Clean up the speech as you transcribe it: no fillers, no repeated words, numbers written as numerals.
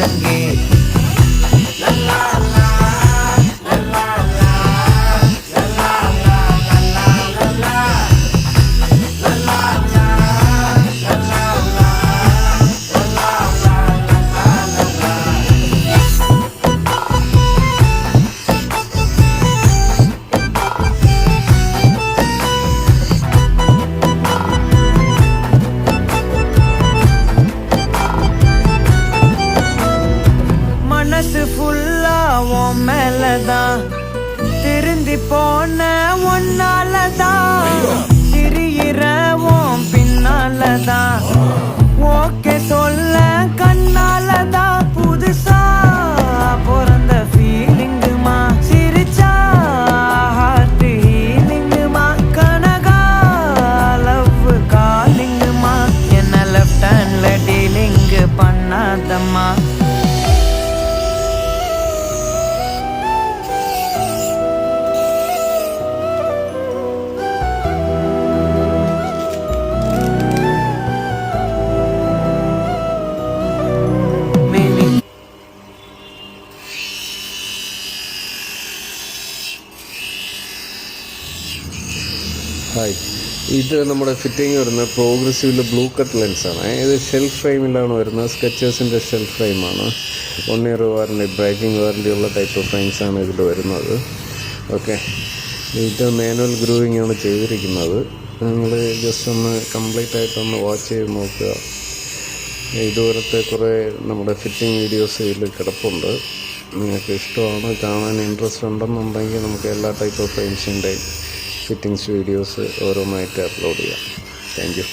முழங்கே மேலதான் திருந்தி போன ஒன்னாலதான் திரியிறவும் பின்னாலதான் ஓகே சொல்ல கண்ணாலதான் புதுசா பிறந்த ஃபீலிங்குமா சிரிச்சா ஹார்ட் ஹீலிங்குமா கனகா லவ் காலிங்குமா என்ன லெஃப்ட் ஹேண்ட்ல டீலிங் பண்ணாதம்மா ഹായ്, ഇത് നമ്മുടെ ഫിറ്റിംഗ് വരുന്ന പ്രോഗ്രസീവിൽ ബ്ലൂ കട്ട് ലെൻസാണ്. ഇത് ഷെൽഫ് ഫ്രെയിമിലാണ് വരുന്നത്. സ്കെച്ചേഴ്സിൻ്റെ ഷെൽഫ് ഫ്രെയിമാണ്. 1 year വാറണ്ടി, ബ്രേക്കിംഗ് വാറണ്ടി ഉള്ള ടൈപ്പ് ഓഫ് ഫ്രെയിംസാണ് ഇതിൽ വരുന്നത്. ഓക്കെ, ഇത് മാനുവൽ ഗ്രൂവിംഗ് ആണ് ചെയ്തിരിക്കുന്നത്. നിങ്ങൾ ജസ്റ്റ് ഒന്ന് കംപ്ലീറ്റ് ആയിട്ടൊന്ന് വാച്ച് ചെയ്ത് നോക്കുക. ഇതുപോലത്തെ കുറേ നമ്മുടെ ഫിറ്റിംഗ് വീഡിയോസ് ഇതിൽ കിടപ്പുണ്ട്. നിങ്ങൾക്ക് ഇഷ്ടമാണ്, കാണാൻ ഇൻട്രസ്റ്റ് ഉണ്ടെന്നുണ്ടെങ്കിൽ നമുക്ക് എല്ലാ ടൈപ്പ് ഓഫ് ഫ്രെയിംസിൻ്റെയും ഫിറ്റിങ്സ് വീഡിയോസ് ഓരോന്നായിട്ട് അപ്ലോഡ് ചെയ്യാം. Thank you.